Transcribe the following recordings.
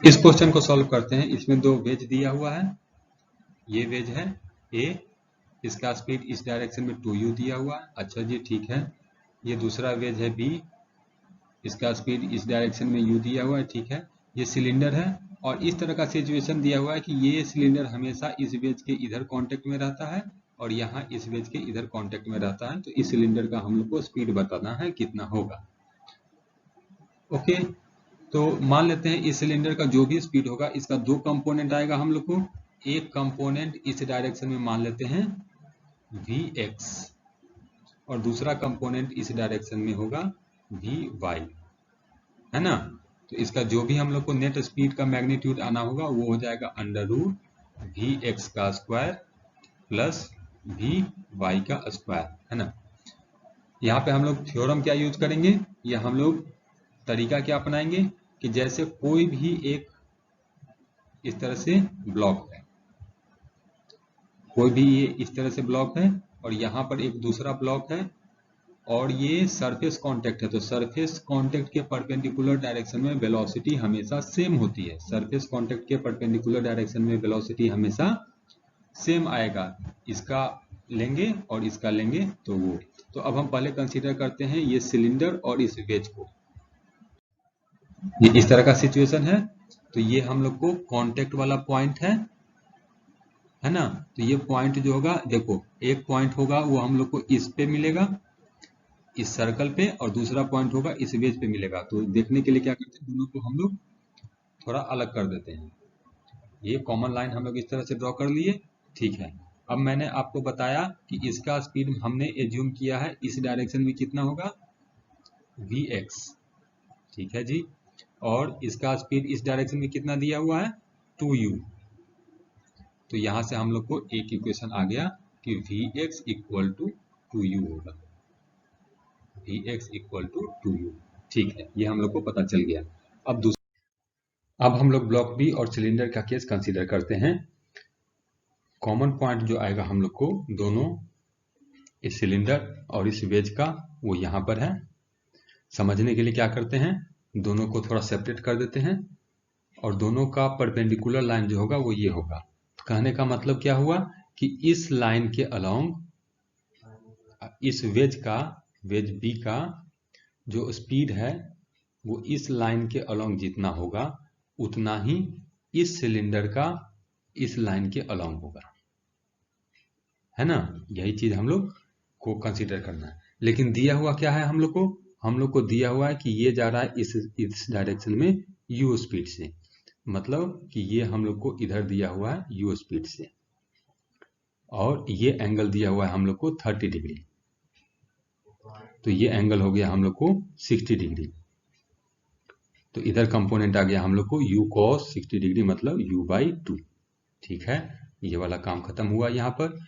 इस क्वेश्चन को सॉल्व करते हैं। इसमें दो वेज दिया हुआ है, ये वेज है ए, इसका स्पीड इस डायरेक्शन में 2u दिया हुआ है। अच्छा जी ठीक है। ये दूसरा वेज है बी, इसका स्पीड इस डायरेक्शन में u दिया हुआ है, ठीक है। ये सिलेंडर है और इस तरह का सिचुएशन दिया हुआ है कि ये सिलेंडर हमेशा इस वेज के इधर कांटेक्ट में रहता है और यहाँ इस वेज के इधर कांटेक्ट में रहता है। तो इस सिलेंडर का हम लोग को स्पीड बताना है कितना होगा। ओके, तो मान लेते हैं इस सिलेंडर का जो भी स्पीड होगा इसका दो कंपोनेंट आएगा हम लोग को। एक कंपोनेंट इस डायरेक्शन में मान लेते हैं vx और दूसरा कंपोनेंट इस डायरेक्शन में होगा vy, है ना। तो इसका जो भी हम लोग को नेट स्पीड का मैग्नीट्यूड आना होगा वो हो जाएगा अंडर रूट vx का स्क्वायर प्लस vy का स्क्वायर, है ना। यहाँ पे हम लोग थ्योरम क्या यूज करेंगे, या हम लोग तरीका क्या अपनाएंगे कि जैसे कोई भी एक इस तरह से ब्लॉक है, कोई भी ये इस तरह से ब्लॉक है और यहाँ पर एक दूसरा ब्लॉक है और ये सरफेस कांटेक्ट है, तो सरफेस कांटेक्ट के परपेंडिकुलर डायरेक्शन में वेलोसिटी हमेशा सेम होती है। सरफेस कांटेक्ट के परपेंडिकुलर डायरेक्शन में वेलोसिटी हमेशा सेम आएगा। इसका लेंगे और इसका लेंगे तो वो। तो अब हम पहले कंसीडर करते हैं ये सिलेंडर और इस वेज को। ये इस तरह का सिचुएशन है, तो ये हम लोग को कांटेक्ट वाला पॉइंट है ना। तो ये पॉइंट जो होगा, देखो एक पॉइंट होगा वो हम लोग को इस पे मिलेगा, इस सर्कल पे, और दूसरा पॉइंट होगा इस वेज पे मिलेगा। तो देखने के लिए क्या करते हैं, दोनों को हम लोग थोड़ा अलग कर देते हैं। ये कॉमन लाइन हम लोग इस तरह से ड्रॉ कर लिए, ठीक है। अब मैंने आपको बताया कि इसका स्पीड हमने एज्यूम किया है इस डायरेक्शन में कितना होगा vx, ठीक है जी। और इसका स्पीड इस डायरेक्शन में कितना दिया हुआ है 2u। तो यहां से हम लोग को एक इक्वेशन आ गया कि vx इक्वल टू 2u होगा, vx इक्वल टू 2u, ठीक है। ये हम लोग को पता चल गया। अब हम लोग ब्लॉक बी और सिलेंडर का केस कंसीडर करते हैं। कॉमन पॉइंट जो आएगा हम लोग को दोनों इस सिलेंडर और इस वेज का, वो यहाँ पर है। समझने के लिए क्या करते हैं, दोनों को थोड़ा सेपरेट कर देते हैं और दोनों का परपेंडिकुलर लाइन जो होगा वो ये होगा। तो कहने का मतलब क्या हुआ कि इस लाइन के अलोंग इस वेज बी का जो स्पीड है वो इस लाइन के अलोंग जितना होगा उतना ही इस सिलेंडर का इस लाइन के अलोंग होगा, है ना। यही चीज हम लोग को कंसीडर करना है। लेकिन दिया हुआ क्या है हम लोग को दिया हुआ है कि ये जा रहा है इस डायरेक्शन में u स्पीड से, मतलब कि ये हम लोग को इधर दिया हुआ है u स्पीड से, और ये एंगल दिया हुआ है हम लोग को 30 डिग्री। तो ये एंगल हो गया हम लोग को 60 डिग्री। तो इधर कंपोनेंट आ गया हम लोग को u cos 60 डिग्री, मतलब u/2, ठीक है। ये वाला काम खत्म हुआ। यहाँ पर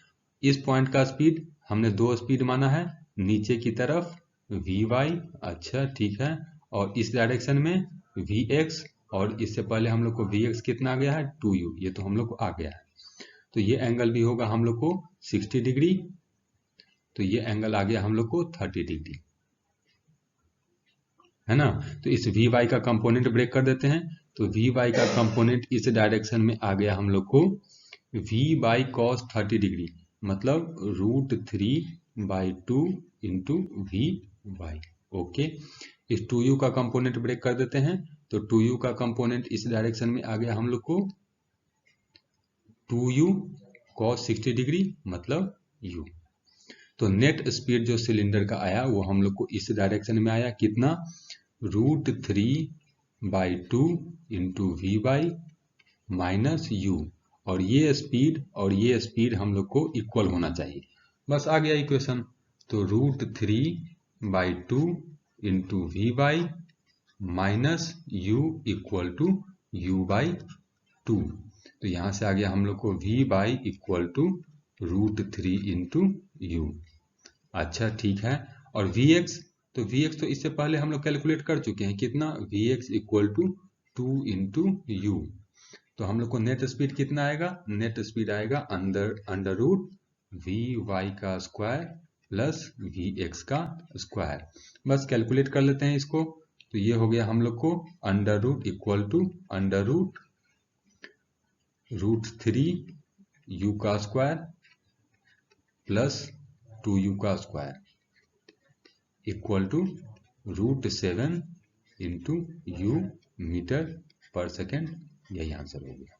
इस पॉइंट का स्पीड हमने दो स्पीड माना है, नीचे की तरफ vy, अच्छा ठीक है, और इस डायरेक्शन में vx, और इससे पहले हम लोग को vx कितना आ गया है 2u, ये तो हम लोग को आ गया है। तो ये एंगल भी होगा हम लोग को 60 डिग्री, तो ये एंगल आ गया हम लोग को 30 डिग्री, है ना। तो इस vy का कंपोनेंट ब्रेक कर देते हैं। तो vy का कंपोनेंट इस डायरेक्शन में आ गया हम लोग को v cos 30 डिग्री, मतलब √3/2 इंटू vy। ओके, इस 2u का कंपोनेंट ब्रेक कर देते हैं। तो 2u का कंपोनेंट इस डायरेक्शन में आ गया हम लोग को 2u cos 60 डिग्री, मतलब u। तो नेट स्पीड जो सिलेंडर का आया वो हम लोग को इस डायरेक्शन में आया, कितना √3/2 इंटू vy माइनस u, और ये स्पीड हम लोग को इक्वल होना चाहिए। बस आ गया इक्वेशन। तो √3/2 into vy minus u equal to u/2। तो यहां से आ गया हम लोग को vy equal to √3 into u। अच्छा ठीक है। और vx, तो vx तो इससे पहले हम लोग कैलकुलेट कर चुके हैं, कितना vx equal to 2 into u। तो हम लोग को नेट स्पीड कितना आएगा, नेट स्पीड आएगा अंडर रूट vy का स्क्वायर प्लस vx का स्क्वायर। बस कैलकुलेट कर लेते हैं इसको। तो ये हो गया हम लोग को under root equal to under root √3 u का स्क्वायर प्लस 2u का square equal to √7 into u metre पर सेकेंड। यही आंसर हो गया।